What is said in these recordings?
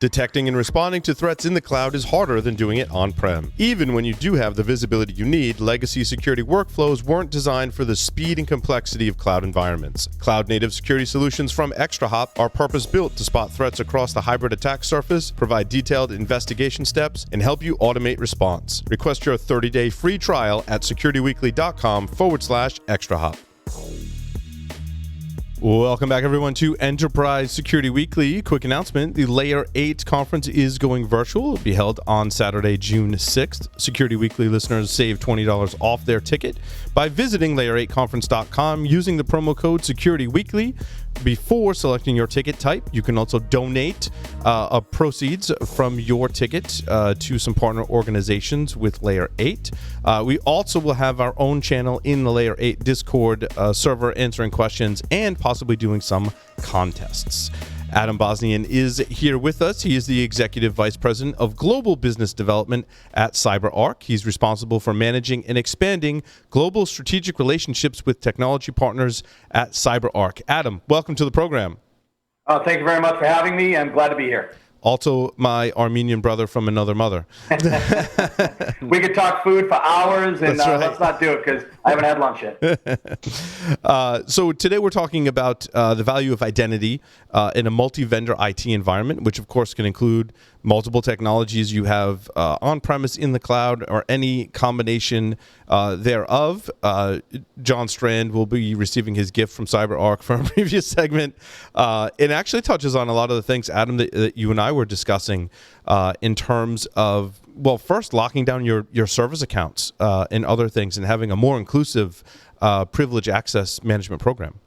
Detecting and responding to threats in the cloud is harder than doing it on-prem. Even when you do have the visibility you need, legacy security workflows weren't designed for the speed and complexity of cloud environments. Cloud-native security solutions from ExtraHop are purpose-built to spot threats across the hybrid attack surface, provide detailed investigation steps, and help you automate response. Request your 30-day free trial at securityweekly.com/ExtraHop. Welcome back, everyone, to Enterprise Security Weekly. Quick announcement, the Layer 8 conference is going virtual. It'll be held on Saturday, June 6th. Security Weekly listeners save $20 off their ticket by visiting layer8conference.com using the promo code SecurityWeekly. Before selecting your ticket type, you can also donate proceeds from your ticket to some partner organizations with Layer 8. We also will have our own channel in the Layer 8 Discord server answering questions and possibly doing some contests. Adam Bosnian is here with us. He is the Executive Vice President of Global Business Development at CyberArk. He's responsible for managing and expanding global strategic relationships with technology partners at CyberArk. Adam, welcome to the program. Thank you very much for having me. I'm glad to be here. Also, my Armenian brother from another mother. We could talk food for hours, and right. Let's not do it because I haven't had lunch yet. So today we're talking about the value of identity in a multi-vendor IT environment, which of course can include multiple technologies you have on-premise, in the cloud, or any combination thereof. John Strand will be receiving his gift from CyberArk from a previous segment. It actually touches on a lot of the things, Adam, that you and I were discussing in terms of, well, first locking down your service accounts and other things and having a more inclusive privilege access management program.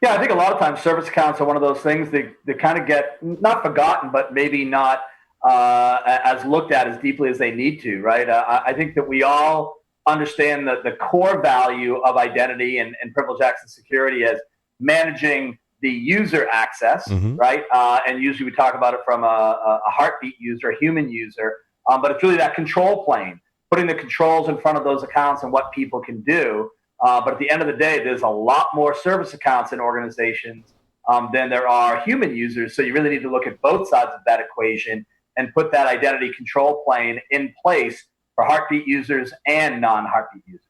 Yeah, I think a lot of times service accounts are one of those things that kind of get not forgotten, but maybe not as looked at as deeply as they need to, right? I think that we all understand that the core value of identity and privilege access security as managing the user access, right? And usually we talk about it from a heartbeat user, a human user, but it's really that control plane, putting the controls in front of those accounts and what people can do. But at the end of the day, there's a lot more service accounts in organizations than there are human users. So you really need to look at both sides of that equation and put that identity control plane in place for heartbeat users and non-heartbeat users.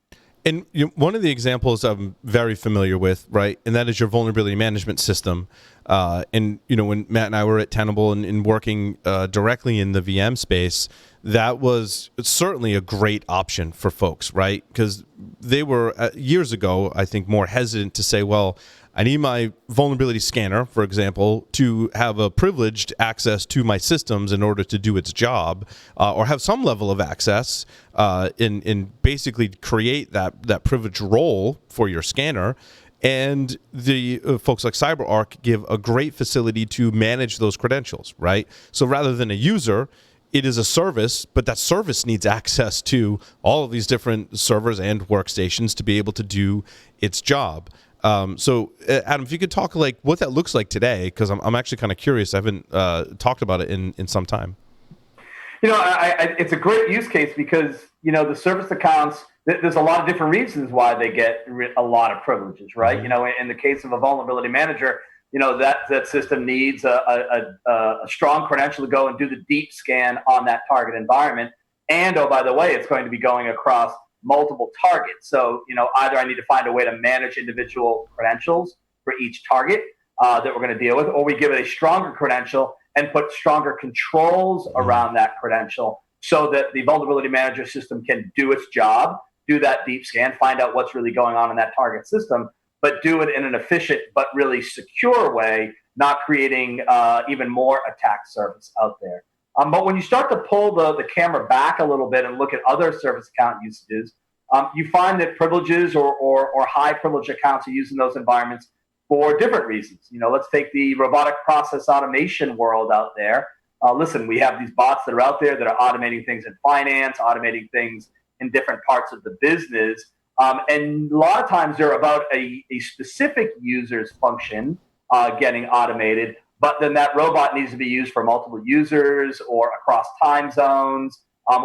And one of the examples I'm very familiar with, right, and that is your vulnerability management system. And, when Matt and I were at Tenable and working directly in the VM space, that was certainly a great option for folks, right? Because they were, years ago, I think, more hesitant to say, well, I need my vulnerability scanner, for example, to have a privileged access to my systems in order to do its job, or have some level of access in basically create that privileged role for your scanner. And the folks like CyberArk give a great facility to manage those credentials, right? So rather than a user, it is a service, but that service needs access to all of these different servers and workstations to be able to do its job. So, Adam, if you could talk like what that looks like today, because I'm actually kind of curious. I haven't talked about it in some time. It's a great use case because, the service accounts, there's a lot of different reasons why they get a lot of privileges, right? In the case of a vulnerability manager, that system needs a strong credential to go and do the deep scan on that target environment. And, oh, by the way, it's going to be going across multiple targets. So, either I need to find a way to manage individual credentials for each target that we're going to deal with, or we give it a stronger credential and put stronger controls around that credential so that the vulnerability manager system can do its job, do that deep scan, find out what's really going on in that target system, but do it in an efficient but really secure way, not creating even more attack surface out there. But when you start to pull the camera back a little bit and look at other service account usages, you find that privileges or high privilege accounts are used in those environments for different reasons. Let's take the robotic process automation world out there. Listen, we have these bots that are out there that are automating things in finance, automating things in different parts of the business. And a lot of times they're about a specific user's function getting automated, but then that robot needs to be used for multiple users or across time zones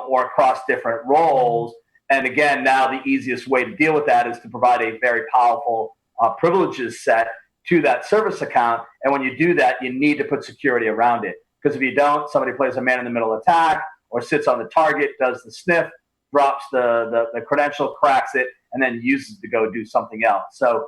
or across different roles. And again, now the easiest way to deal with that is to provide a very powerful privileges set to that service account. And when you do that, you need to put security around it. Because if you don't, somebody plays a man-in-the-middle attack or sits on the target, does the sniff, drops the credential, cracks it, and then uses it to go do something else. So,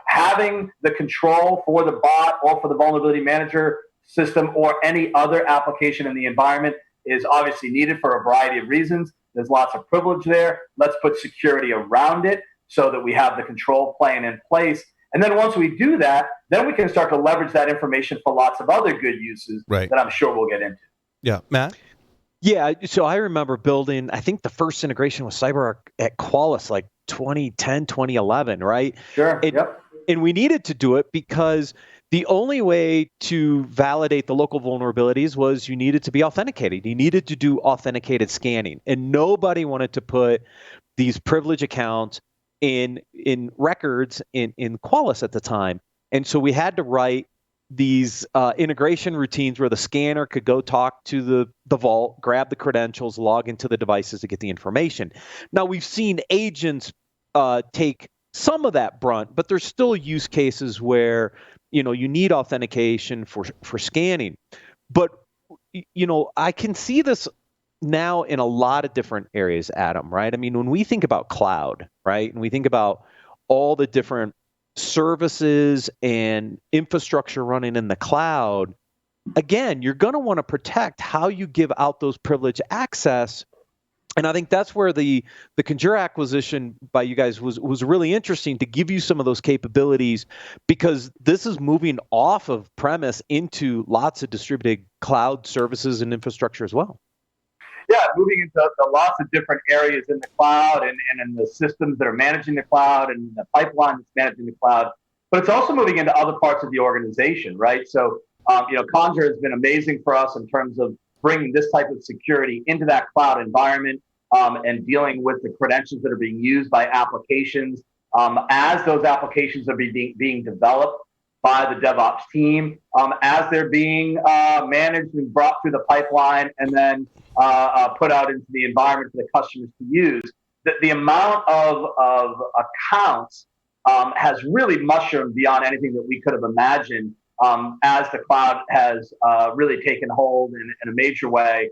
having the control for the bot or for the vulnerability manager system or any other application in the environment is obviously needed for a variety of reasons. There's lots of privilege there. Let's put security around it so that we have the control plan in place. And then once we do that, then we can start to leverage that information for lots of other good uses that I'm sure we'll get into. Yeah. Matt? Yeah. So I remember building, I think the first integration with CyberArk at Qualys, like 2010, 2011, right? Sure. Yep. And we needed to do it because the only way to validate the local vulnerabilities was you needed to be authenticated. You needed to do authenticated scanning. And nobody wanted to put these privilege accounts in records in Qualys at the time. And so we had to write these integration routines where the scanner could go talk to the vault, grab the credentials, log into the devices to get the information. Now, we've seen agents take some of that brunt, but there's still use cases where you need authentication for scanning. But I can see this now in a lot of different areas, Adam, right? I mean, when we think about cloud, right, and we think about all the different services and infrastructure running in the cloud, again, you're going to want to protect how you give out those privileged access. And I think that's where the Conjure acquisition by you guys was really interesting to give you some of those capabilities, because this is moving off of premise into lots of distributed cloud services and infrastructure as well. Yeah, moving into lots of different areas in the cloud and in the systems that are managing the cloud and the pipeline that's managing the cloud. But it's also moving into other parts of the organization, right? So, Conjure has been amazing for us in terms of bringing this type of security into that cloud environment and dealing with the credentials that are being used by applications as those applications are being developed by the DevOps team, as they're being managed and brought through the pipeline and then put out into the environment for the customers to use. The amount of accounts has really mushroomed beyond anything that we could have imagined as the cloud has really taken hold in a major way,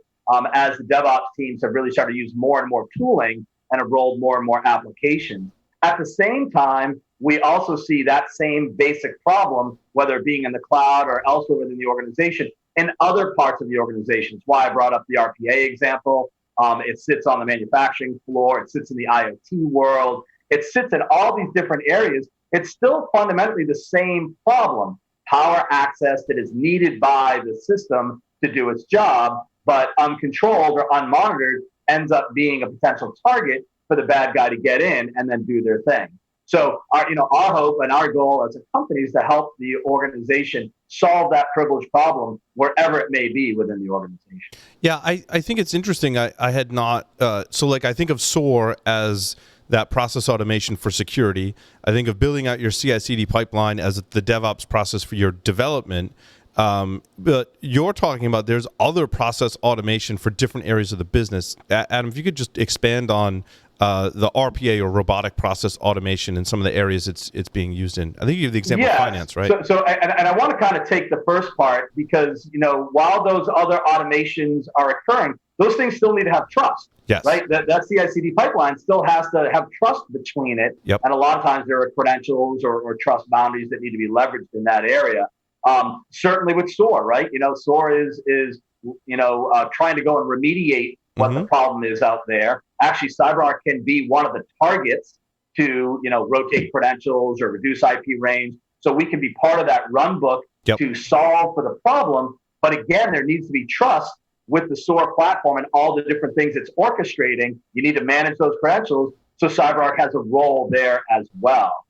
as the DevOps teams have really started to use more and more tooling and have rolled more and more applications. At the same time, we also see that same basic problem, whether it being in the cloud or elsewhere within the organization, in other parts of the organization. It's why I brought up the RPA example. It sits on the manufacturing floor. It sits in the IoT world. It sits in all these different areas. It's still fundamentally the same problem: power access that is needed by the system to do its job, but uncontrolled or unmonitored ends up being a potential target for the bad guy to get in and then do their thing. So our hope and our goal as a company is to help the organization solve that privilege problem wherever it may be within the organization. Yeah, I think it's interesting. I had not, I think of SOAR as that process automation for security. I think of building out your CI/CD pipeline as the DevOps process for your development. But you're talking about there's other process automation for different areas of the business. Adam, if you could just expand on the RPA or robotic process automation in some of the areas it's being used in. I think you give the example of finance, right? So I want to kind of take the first part because, while those other automations are occurring, those things still need to have trust. Yes. Right? That CI/CD pipeline still has to have trust between it. Yep. And a lot of times there are credentials or trust boundaries that need to be leveraged in that area. Certainly with SOAR, right? SOAR is trying to go and remediate what the problem is out there. Actually, CyberArk can be one of the targets to, rotate credentials or reduce IP range. So we can be part of that run book to solve for the problem. But again, there needs to be trust with the SOAR platform and all the different things it's orchestrating. You need to manage those credentials. So CyberArk has a role there as well.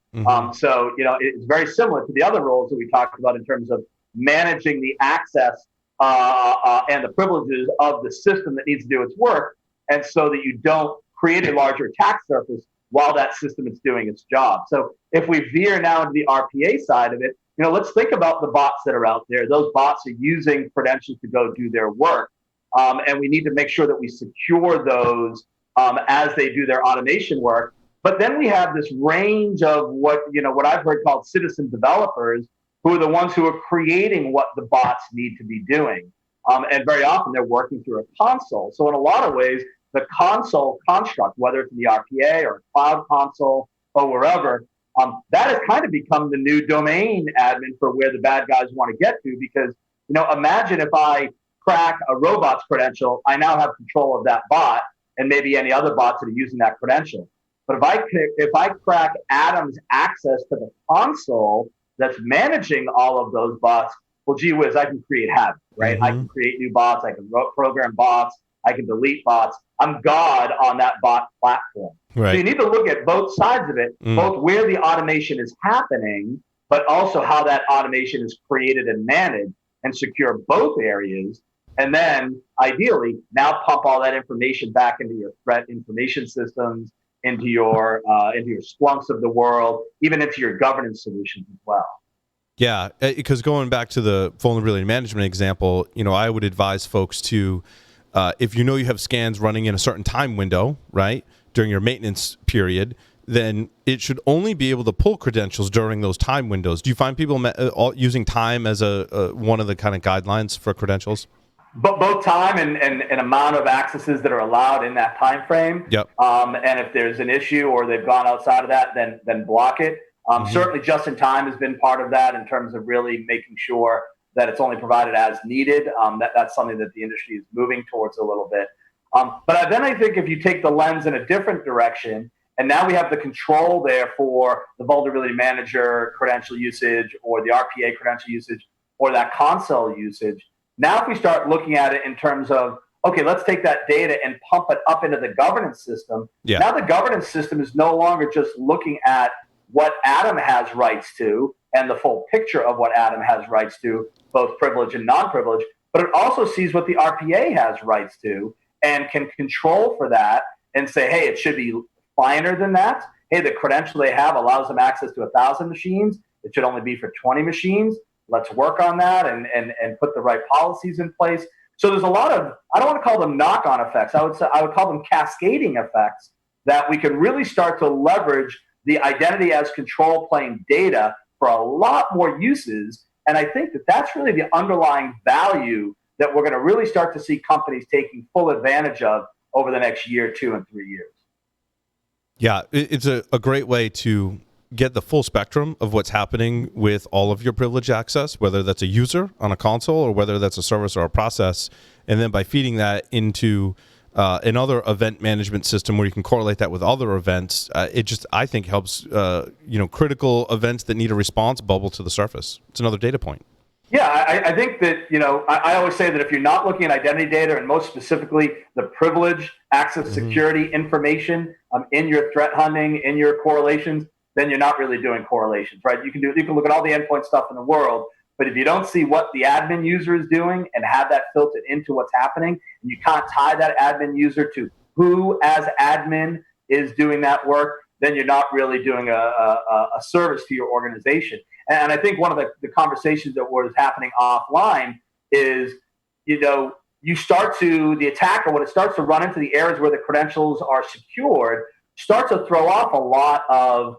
So, it's very similar to the other roles that we talked about in terms of managing the access and the privileges of the system that needs to do its work, and so that you don't create a larger attack surface while that system is doing its job. So if we veer now into the RPA side of it, let's think about the bots that are out there. Those bots are using credentials to go do their work, and we need to make sure that we secure those as they do their automation work. But then we have this range of what I've heard called citizen developers, who are the ones who are creating what the bots need to be doing. And very often they're working through a console. So in a lot of ways, the console construct, whether it's in the RPA or cloud console or wherever, that has kind of become the new domain admin for where the bad guys want to get to. Because, imagine if I crack a robot's credential, I now have control of that bot and maybe any other bots that are using that credential. But if I crack Adam's access to the console that's managing all of those bots, well, gee whiz, I can create havoc, right? I can create new bots. I can program bots. I can delete bots. I'm God on that bot platform. Right. So you need to look at both sides of it, both where the automation is happening, but also how that automation is created and managed, and secure both areas. And then ideally, now pump all that information back into your threat information systems, into your Splunks of the world, even into your governance solutions as well. Yeah, because going back to the vulnerability management example, I would advise folks to, if you have scans running in a certain time window, right, during your maintenance period, then it should only be able to pull credentials during those time windows. Do you find people using time as a one of the kind of guidelines for credentials? But both time and amount of accesses that are allowed in that time frame. Yep. And if there's an issue or they've gone outside of that, then block it. Certainly just in time has been part of that in terms of really making sure that it's only provided as needed. That's something that the industry is moving towards a little bit. But then I think if you take the lens in a different direction, and now we have the control there for the vulnerability manager credential usage or the RPA credential usage or that console usage. Now if we start looking at it in terms of, okay, let's take that data and pump it up into the governance system. Yeah. Now the governance system is no longer just looking at what Adam has rights to and the full picture of what Adam has rights to, both privilege and non-privilege, but it also sees what the RPA has rights to and can control for that and say, hey, it should be finer than that. Hey, the credential they have allows them access to 1,000 machines. It should only be for 20 machines. Let's work on that and put the right policies in place. So there's a lot of, I don't want to call them knock-on effects. I would call them cascading effects that we can really start to leverage the identity as control plane data for a lot more uses. And I think that that's really the underlying value that we're going to really start to see companies taking full advantage of over the next year, 2 and 3 years. Yeah, it's a great way to get the full spectrum of what's happening with all of your privileged access, whether that's a user on a console or whether that's a service or a process. And then by feeding that into another event management system where you can correlate that with other events, it just, I think, helps critical events that need a response bubble to the surface. It's another data point. Yeah, I think that, I always say that if you're not looking at identity data and most specifically the privilege, access, security information in your threat hunting, in your correlations, then you're not really doing correlations, right? You can look at all the endpoint stuff in the world, but if you don't see what the admin user is doing and have that filtered into what's happening, and you can't tie that admin user to who as admin is doing that work, then you're not really doing a service to your organization. And I think one of the conversations that was happening offline is, the attacker, when it starts to run into the areas where the credentials are secured, starts to throw off a lot of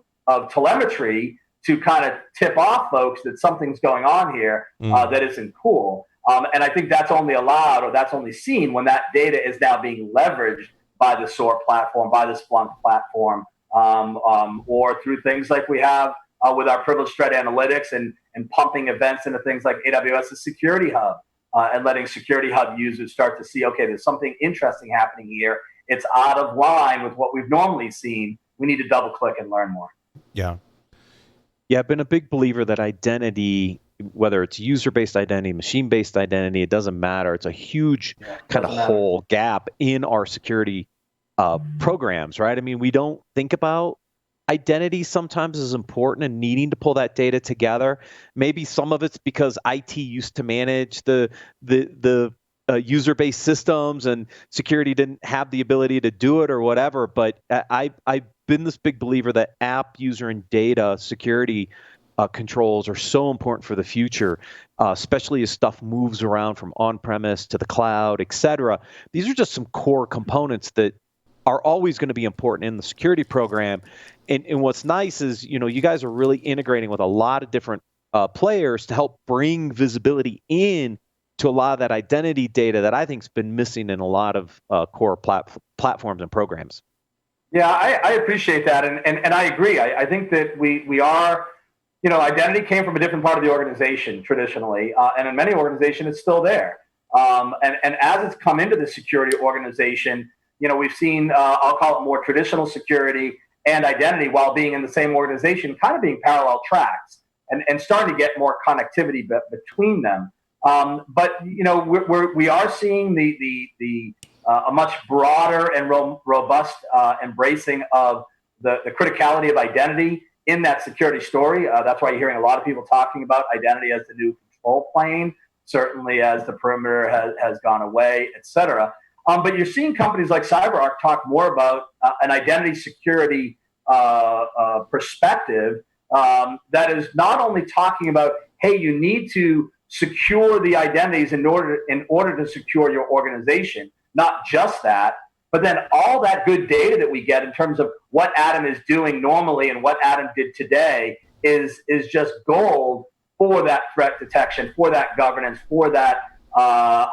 telemetry to kind of tip off folks that something's going on here that isn't cool. And I think that's only allowed, or that's only seen when that data is now being leveraged by the SOAR platform, by the Splunk platform, or through things like we have with our privileged threat analytics and pumping events into things like AWS's Security Hub and letting Security Hub users start to see, okay, there's something interesting happening here. It's out of line with what we've normally seen. We need to double click and learn more. Yeah. Yeah, I've been a big believer that identity, whether it's user-based identity, machine-based identity, it doesn't matter. It's a huge kind of hole, gap in our security programs, right? I mean, we don't think about identity sometimes as important and needing to pull that data together. Maybe some of it's because IT used to manage the user-based systems and security didn't have the ability to do it or whatever. But I've been this big believer that app, user, and data security controls are so important for the future, especially as stuff moves around from on-premise to the cloud, et cetera. These are just some core components that are always going to be important in the security program. And what's nice is, you guys are really integrating with a lot of different players to help bring visibility in to a lot of that identity data that I think's been missing in a lot of core platforms and programs. Yeah, I appreciate that, and I agree. I think that we are, identity came from a different part of the organization traditionally, and in many organizations it's still there. And as it's come into the security organization, we've seen, I'll call it more traditional security and identity while being in the same organization, kind of being parallel tracks and starting to get more connectivity between them. But we are seeing a much broader and robust embracing of the criticality of identity in that security story. That's why you're hearing a lot of people talking about identity as the new control plane, certainly as the perimeter has gone away, et cetera. But you're seeing companies like CyberArk talk more about an identity security perspective that is not only talking about, hey, you need to secure the identities in order to secure your organization. Not just that, but then all that good data that we get in terms of what Adam is doing normally and what Adam did today is just gold for that threat detection, for that governance, for that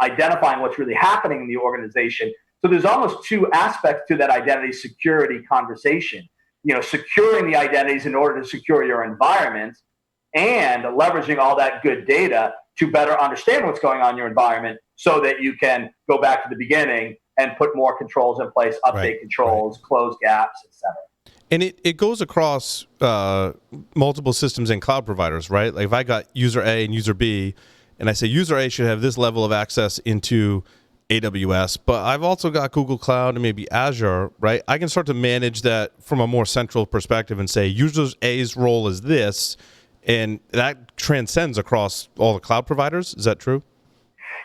identifying what's really happening in the organization. So there's almost two aspects to that identity security conversation. Securing the identities in order to secure your environment and leveraging all that good data to better understand what's going on in your environment so that you can go back to the beginning and put more controls in place, update controls, close gaps, et cetera. And it goes across multiple systems and cloud providers, right? Like if I got user A and user B, and I say user A should have this level of access into AWS, but I've also got Google Cloud and maybe Azure, right? I can start to manage that from a more central perspective and say user A's role is this, and that transcends across all the cloud providers. Is that true?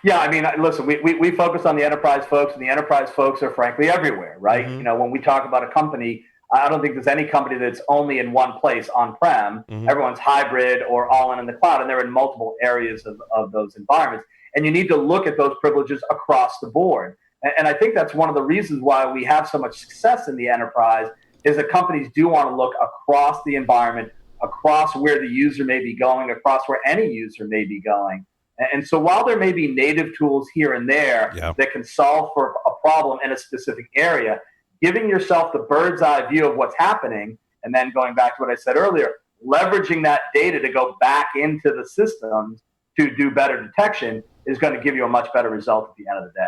Yeah, I mean, listen, we focus on the enterprise folks, and the enterprise folks are frankly everywhere, right? Mm-hmm. When we talk about a company, I don't think there's any company that's only in one place on-prem. Mm-hmm. Everyone's hybrid or all in the cloud, and they're in multiple areas of those environments. And you need to look at those privileges across the board. And I think that's one of the reasons why we have so much success in the enterprise is that companies do want to look across the environment, across where the user may be going, across where any user may be going. And so while there may be native tools here and there that can solve for a problem in a specific area, giving yourself the bird's eye view of what's happening, and then going back to what I said earlier, leveraging that data to go back into the systems to do better detection is going to give you a much better result at the end of the day.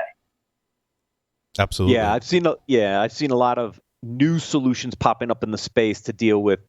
Absolutely. Yeah, I've seen a lot of new solutions popping up in the space to deal with,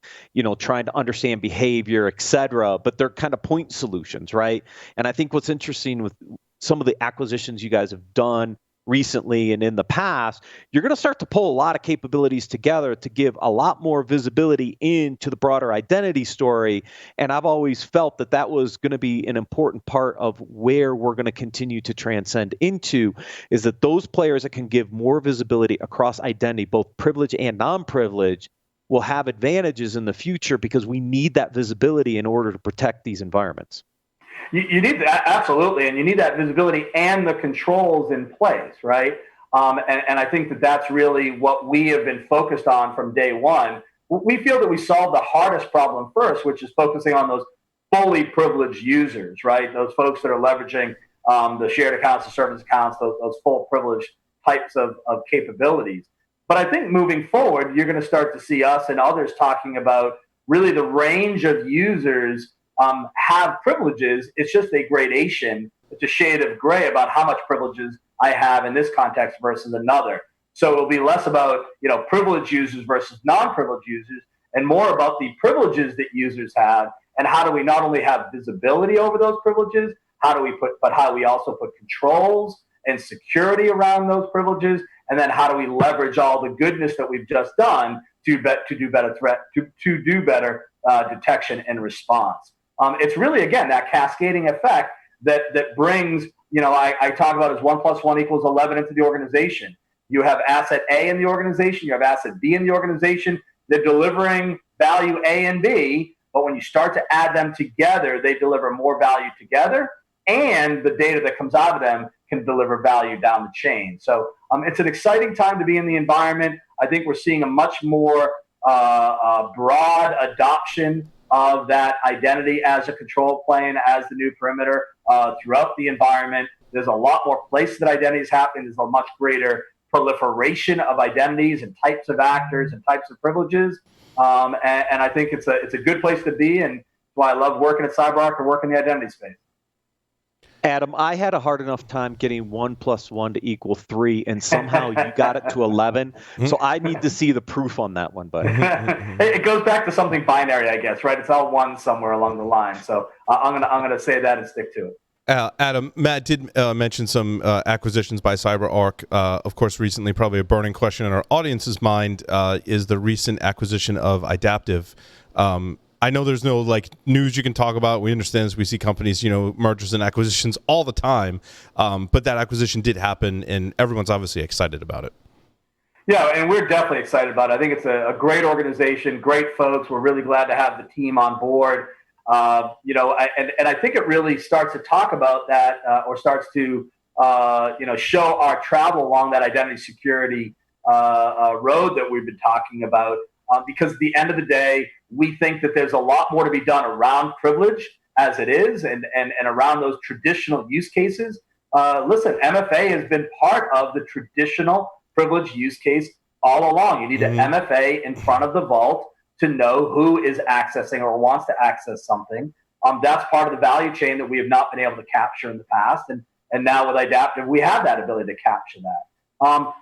trying to understand behavior, et cetera, but they're kind of point solutions, right? And I think what's interesting with some of the acquisitions you guys have done recently and in the past, you're going to start to pull a lot of capabilities together to give a lot more visibility into the broader identity story. And I've always felt that was going to be an important part of where we're going to continue to transcend into, is that those players that can give more visibility across identity, both privilege and non-privilege, will have advantages in the future because we need that visibility in order to protect these environments. You need that, absolutely, and you need that visibility and the controls in place, right? And I think that's really what we have been focused on from day one. We feel that we solved the hardest problem first, which is focusing on those fully privileged users, right? Those folks that are leveraging the shared accounts, the service accounts, those full privileged types of capabilities. But I think moving forward, you're going to start to see us and others talking about really the range of users have privileges. It's just a gradation. It's a shade of gray about how much privileges I have in this context versus another. So it'll be less about privileged users versus non-privileged users, and more about the privileges that users have, and how do we not only have visibility over those privileges, how we also put controls and security around those privileges, and then how do we leverage all the goodness that we've just done to do better detection and response. It's really, again, that cascading effect that brings, I talk about as 1 + 1 = 11 into the organization. You have asset A in the organization, you have asset B in the organization. They're delivering value A and B, but when you start to add them together, they deliver more value together, and the data that comes out of them can deliver value down the chain. So it's an exciting time to be in the environment. I think we're seeing a much more broad adoption of that identity as a control plane, as the new perimeter throughout the environment. There's a lot more places that identity is happening. There's a much greater proliferation of identities and types of actors and types of privileges. And I think it's a good place to be, and why I love working at CyberArk and working in the identity space. Adam, I had a hard enough time getting 1 + 1 = 3, and somehow you got it to 11. So I need to see the proof on that one, buddy. It goes back to something binary, I guess, right? It's all one somewhere along the line. So I'm gonna say that and stick to it. Adam, Matt did mention some acquisitions by CyberArk. Of course, recently, probably a burning question in our audience's mind is the recent acquisition of Idaptive. I know there's no news you can talk about. We understand as we see companies, mergers and acquisitions all the time. But that acquisition did happen, and everyone's obviously excited about it. Yeah, and we're definitely excited about it. I think it's a great organization, great folks. We're really glad to have the team on board. And I think it really starts to talk about that, or starts to show our travel along that identity security road that we've been talking about. Because at the end of the day, we think that there's a lot more to be done around privilege as it is, and around those traditional use cases. Listen, MFA has been part of the traditional privilege use case all along. You need an MFA in front of the vault to know who is accessing or wants to access something. That's part of the value chain that we have not been able to capture in the past. And now with Idaptive, we have that ability to capture that.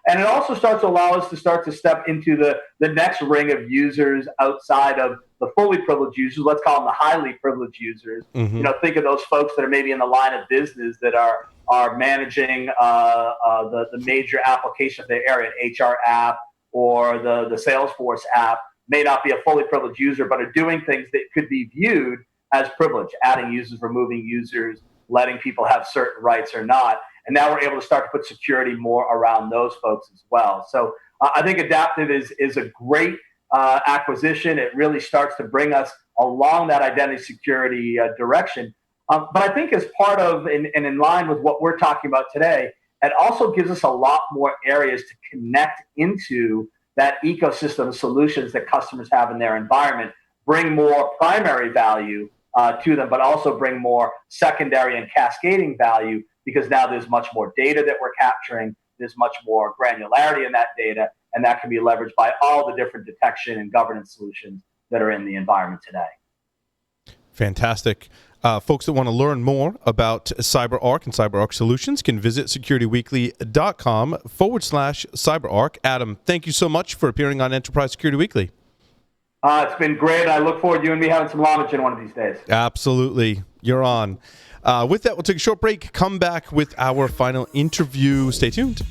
And it also starts to allow us to start to step into the next ring of users outside of the fully privileged users. Let's call them the highly privileged users. Think of those folks that are maybe in the line of business that are managing the major application of their area, an HR app or the Salesforce app. May not be a fully privileged user, but are doing things that could be viewed as privileged, adding users, removing users, letting people have certain rights or not. And now we're able to start to put security more around those folks as well. So I think Idaptive is a great acquisition. It really starts to bring us along that identity security direction. But I think as part of and in line with what we're talking about today, it also gives us a lot more areas to connect into that ecosystem of solutions that customers have in their environment, bring more primary value to them, but also bring more secondary and cascading value, because now there's much more data that we're capturing. There's much more granularity in that data, and that can be leveraged by all the different detection and governance solutions that are in the environment today. Fantastic. Folks that want to learn more about CyberArk and CyberArk solutions can visit securityweekly.com/CyberArk. Adam, thank you so much for appearing on Enterprise Security Weekly. It's been great. I look forward to you and me having some lunch one of these days. Absolutely. You're on. With that, we'll take a short break, come back with our final interview. Stay tuned.